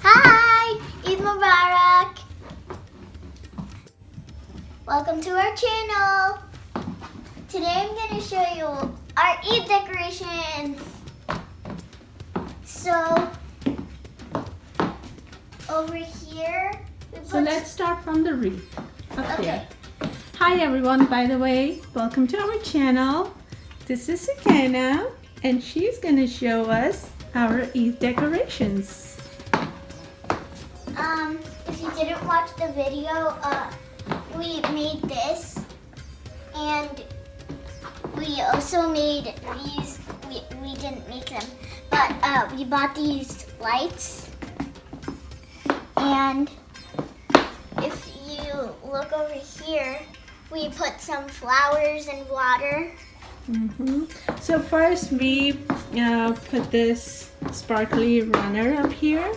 Hi, Eid Mubarak. Welcome to our channel. Today I'm going to show you our Eid decorations. So, over here, So let's start from the wreath up Okay. there. Hi everyone, by the way, welcome to our channel. This is Sakina and she's going to show us our Eid decorations. If you didn't watch the video, we made this, and we also made these. We didn't make them, but we bought these lights. And if you look over here, we put some flowers and water. So first we put this sparkly runner up here,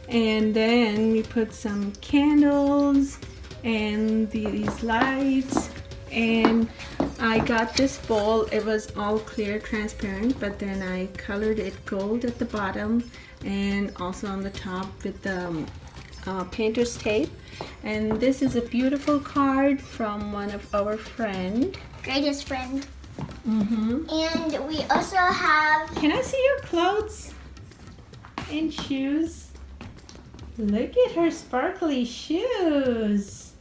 and then we put some candles and these lights, and I got this bowl. It was all clear transparent, but then I colored it gold at the bottom and also on the top with the painter's tape. And this is a beautiful card from one of our friend. Greatest friend. And And we also have, can I see your clothes and shoes? Look at her sparkly shoes.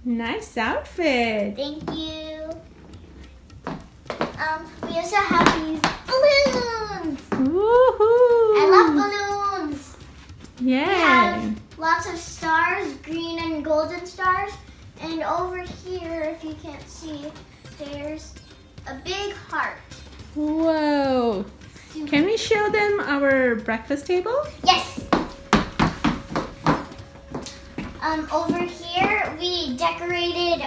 Nice outfit. thank you. We also have these balloons. Woohoo! I love balloons. We Yay! have lots of stars, green and golden stars. And over here, if you can't see, there's a big heart. Whoa! Can we show them our breakfast table? Yes. Over here we decorated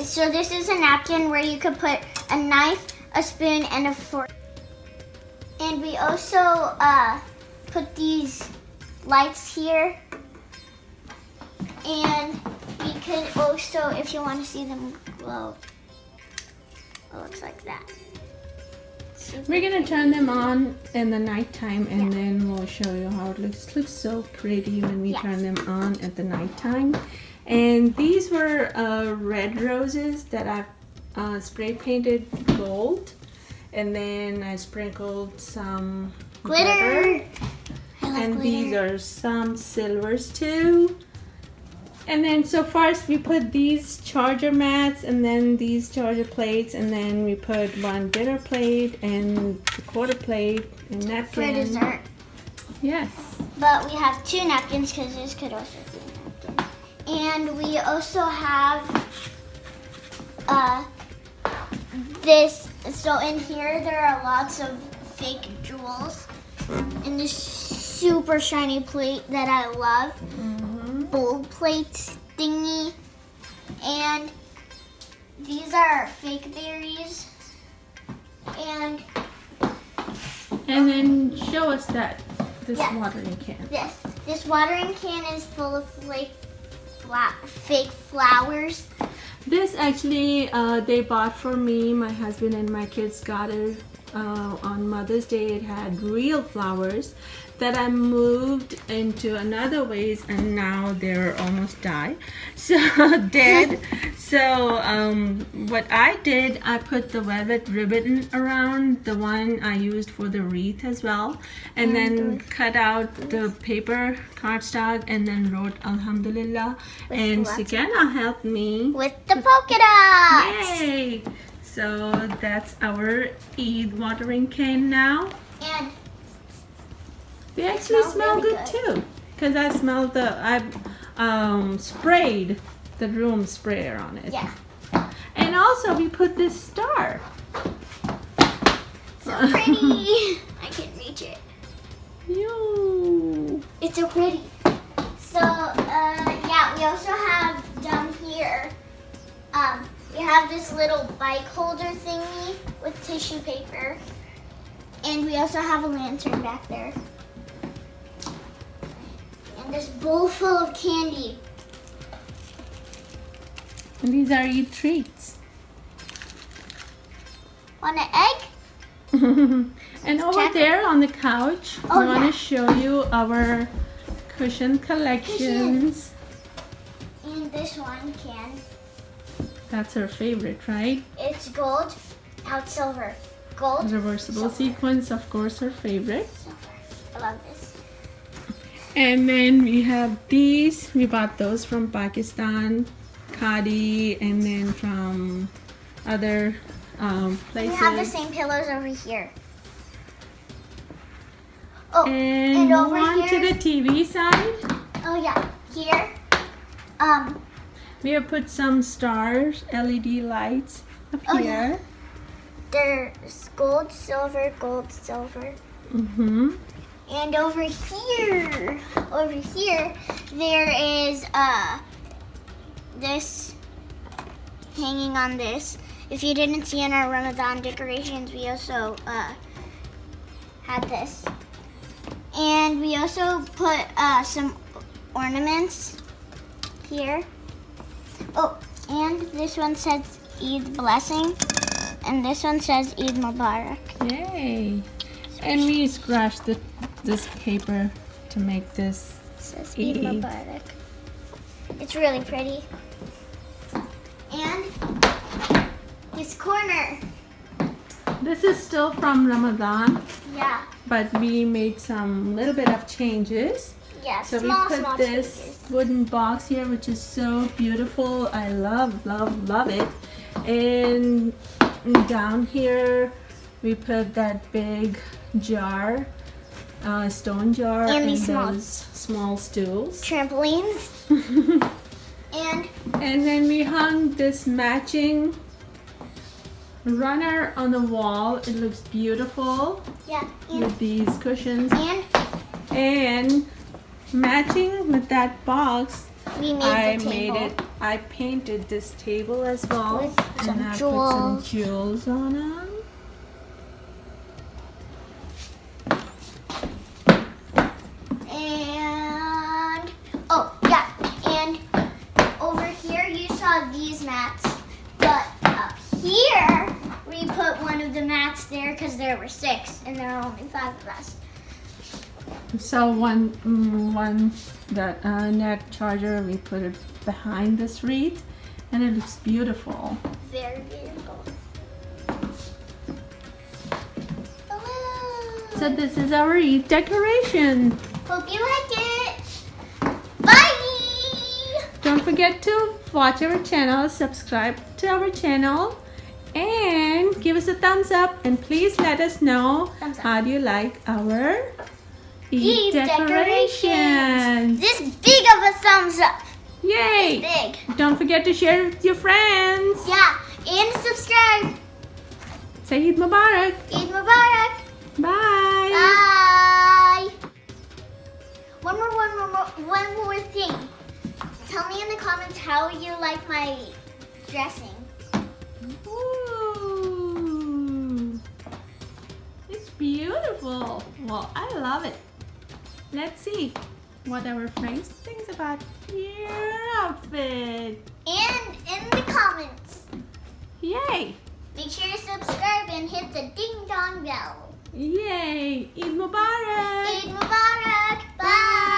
so this is a napkin where you could put a knife, a spoon, and a fork. And we also put these lights here. And we could also, if you want to see them glow, it looks like that. We're gonna turn them on in the nighttime, and then we'll show you how it looks. It looks so pretty when we turn them on at the nighttime. And these were red roses that I've spray painted gold, and then I sprinkled some Glitter. I love and glitter. these are some silvers too. And then so first we put these charger mats, and then these charger plates, and then we put one dinner plate and a quarter plate and napkin. For dessert. Yes. But we have two napkins because this could also be a napkin. And we also have this. So in here there are lots of fake jewels in this super shiny plate that I love. Bold plate thingy. And these are fake berries. And then show us this Yeah. watering can. this watering can is full of fake flowers. This actually they bought for me. My husband and my kids got it on Mother's Day. It had real flowers that I moved into another vase, and now they're almost dead. So what I did, I put the velvet ribbon around the one I used for the wreath as well, and then cut out the paper cardstock, and then wrote Alhamdulillah, and lots of Sakina helped me. With the polka dots. Yay! So that's our Eid watering can now. And They actually smells smell really good good. too, because I smelled I sprayed the room sprayer on it. yeah, And also we put this star. so pretty. I can reach it. Yo. It's so pretty. So yeah, we also have down here. We have this little bike holder thingy with tissue paper, and we also have a lantern back there. And this bowl full of candy. And these are Eid treats. Want an egg? And over Check. there on the couch, Oh, I want to yeah. show you our cushion collections. And this one can. That's her favorite, right? It's gold, out silver. Gold, Reversible silver. sequins, of course, her favorite. Silver. I love this. And then we have these. We bought those from Pakistan, Khadi, and then from other places. We have the same pillows over here. Oh, And over on here. to the TV side, Oh yeah, here. we have put some stars, LED lights up Oh, here. yeah. There's gold, silver, Mm-hmm. and over here, there is this hanging on this. If you didn't see in our Ramadan decorations, we also had this, and we also put some ornaments here. Oh, and this one says Eid blessing, and this one says Eid Mubarak. Yay! And we scratched this paper to make this. It says Eid Eid. Mubarak. It's really pretty. And this corner. This is still from Ramadan, Yeah. but we made some little bit of changes. Yeah, So small, we small put this changes. wooden box here, which is so beautiful. I love it. And down here, we put that big jar, stone jar, And and these those small stools. Trampolines. And And then we hung this matching runner on the wall. It looks beautiful yeah, with these cushions. and And matching with that box, we made I the table. made it. I painted this table as well, With some and I put some jewels. jewels on them. And oh yeah, and over here you saw these mats, but up here we put one of the mats there because there were 6 and there are only 5 of us. So one that neck charger, we put it behind this wreath, and it looks beautiful. Very beautiful. Hello. So this is our Eid decoration. Hope you like it. Bye. Don't forget to watch our channel, subscribe to our channel, and give us a thumbs up. And please let us know Thumbs up. how do you like our Eid Eid decorations. This big of a thumbs up. Yay! Big. Don't forget to share it with your friends. Yeah, and subscribe. Say Eid Mubarak. Eid Mubarak. Bye. Bye. One more thing. Tell me in the comments how you like my dressing. Ooh. It's beautiful. Well, I love it. Let's see what our friends think about your outfit. And in the comments, Yay! make sure to subscribe and hit the ding dong bell. Yay! Eid Mubarak! Eid Mubarak. Bye.